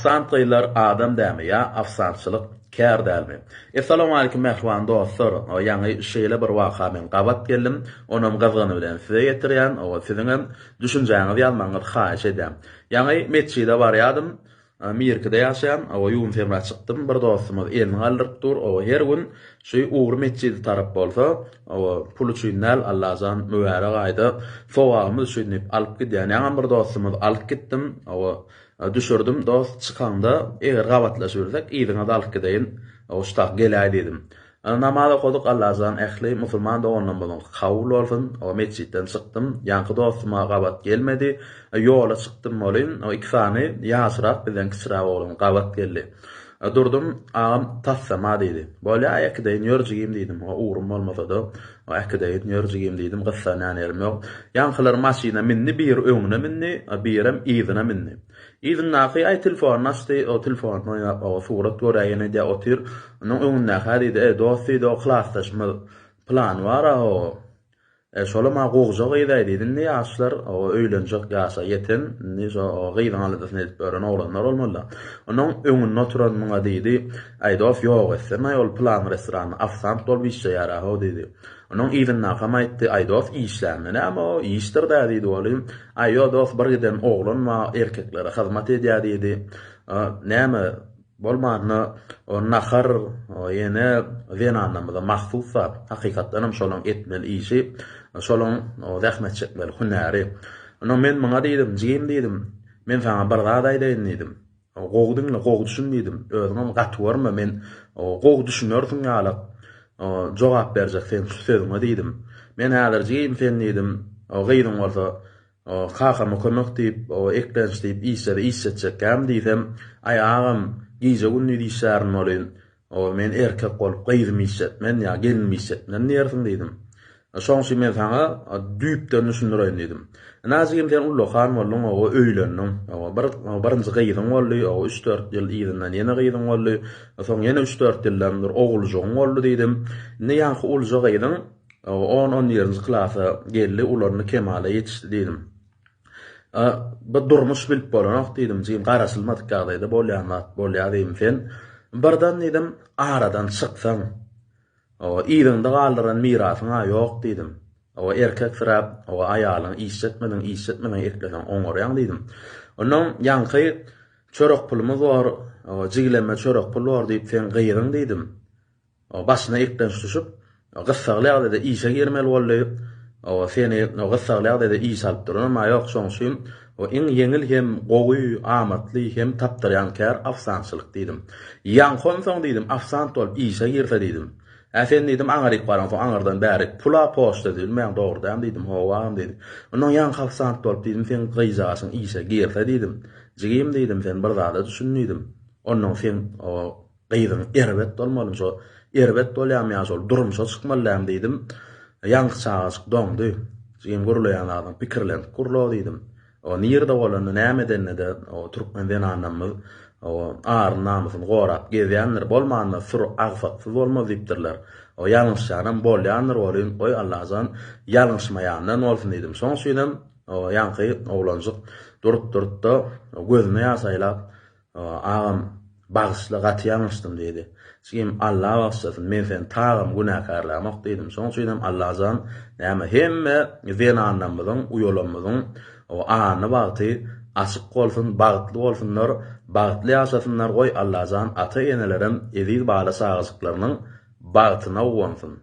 afsant gıylar adam dämi ya afsantçylyk kär dälmi. Assalamu alaykum mehriban dostlar. O ýa-ni şeýle bir waka men gabat geldim. Onam gazgany bilen size getirýän, o siziň düşünjäňizi ýazmaňyzy haýyş edýän. Ýa-ni mesçide barýadym. Amerikada ýaşaýan, o ýuwun femra çykdym. Bir dostumyz elini galdyrypdyr. O her gün şu uğur mesçide tarap bolsa, o pul üçinäl Allah'dan mübarek aýda sowagymyz şeýle alyp gidýän. Ýa-ni bir dostumyz alyp gitdim. O düşürdüm dost çykanda eger gabatlaşyrsek ýygyna dalyp gideýin. O ştak gelýär dedim. Namaza koyduk Allah'dan ähli musulman da ondan bolan kabul bolsun. O mescitten çykdym. Ýanky dostuma gabat gelmedi. Ýola çykdym bolyn. O iki sany ýaşyrak bilen kisirak bolan gabat geldi. Durdum, ağam tassama dedi. Bolýa ýakdaýyn ýörjigim dedim. O uğrum bolmasa da o ýakdaýyn ýörjigim dedim. Gyssan ýerim ýok. Ýankylar maşina minni bir öňüne minni, birem ýygyna minni. Ýygyň naky ay telefon açdy, o telefon o surat göräýän edi otyr. Onuň öňünde hadi dosty do klaslaşma plan bar o. Şolama gowjak ýa-da dedim ne ýaşlar o öýlenjek ýaşa ýeten, ne o gyýdan alyp edip ören oglanlar bolmaly. Onuň öňünde oturan muňa dedi, aýdof ýok etsem ol plan restorany afsant bol bir şey ýara ho dedi. Onuň ýygyň nakama aýtdy, aýdof işlämni ama o işdir da dedi bolym. Aýdof bir giden oglan ma erkeklere hyzmat edýär dedi. Näme bolmany o nahar o ýene wenanamda mahsusa hakykatdan hem şolaň etmeli işi şolaň o zähmet çekmeli hünäri. Onuň men muňa dedim, jigim dedim. Men sana bir zat aýdaýyn dedim. O gowdyňla gow düşün dedim. Özüňem gatwarmy men o gow düşünýärsiň ýaly. O jogap berjek sen sözüňe dedim. Men häzir jigim sen dedim. O gyýdyň bolsa o kakamy kömek diýip o eklenç diýip işletjek hem diýsem aýagym giýje günni diýşärm bolyn. O men erkek bolup gyýdym işletmen ýa gelin işletmen nersiň dedim. Şoňsy men sana düýpden düşünýärem dedim. Nazigim sen ullohan boldun o öýlendim. O birinji gyýdyň boldy, o 3-4 ýyl ýygynden ýene gyýdyň boldy. Soň ýene 3-4 ýyldan bir oguljoň boldy dedim. Ne ýa-ni ulja gyýdyň. O 10-11-nji klasy geldi, ularny kemale ýetişdi dedim. Bir durmuş bilip bolanok dedim. Jigim garasylmadyk gagdaýda bolýar dedim sen. Birden dedim aradan çyksaň. O ýygyňda galdyran mirasyňa ýok dedim. O erkek sırap, o aýalyň işletmeden erkekden oňarýan dedim. Onuň ýanky çörek pulumuz bar, o jigleme çörek pul bar diýip sen gyýdyň dedim. O başyna ekden düşüp, o gyssaglykda da işe girmeli boldy. O seni o gyssaglykda da iş alyp duran, ma ýok şoňşym o iň ýeňil hem gowy, amatly hem tapdyrýan kär afsantçylyk dedim. Ýankom soň dedim, afsant bolup işe girse dedim. Sen dedim aňaryk baran soň aňardan bäri pula post edildi, men dogrudan dedim, howam dedim. Onuň ýan afsant bolup dedim, sen gyýjasyň işe girse dedim. Jigim dedim, sen bir zada düşünýdim. Onuň sen o gyýdyň erbet bolmaly, şo erbet bolýam ýa şol durmuşa çykmalym dedim. Ýanky çağaşyk doňdy. Jigim gurulaýan adam pikirlen kurlo dedim. O nirde bolany nämeden de o Türkmenden anamyz o ar namysyny gorap gezýänler bolmany sur agfatsy bolmaz diýipdirler. O ýalňyşanam bolýanlar bolyn, oý Allah'dan ýalňyşmaýandan bolsun dedim. Soň şeýlem o ýanky oglanjyk durup-durupda gözüne ýasaýlap agam bagyşla gatýanmışdym dedi. Şeýim Allah bagsasyn men sen tagym günäkarlamak dedim. Soň şeýlem Allah'dan näme hemme wenanamyzyň uýulamyzyň o any bagty açyk bolsun, bagtly bolsunlar, bagtly ýaşasynlar goý Allah'dan ata-enelerim eziz bala sağyşyklarynyň bagtyna uwansyň.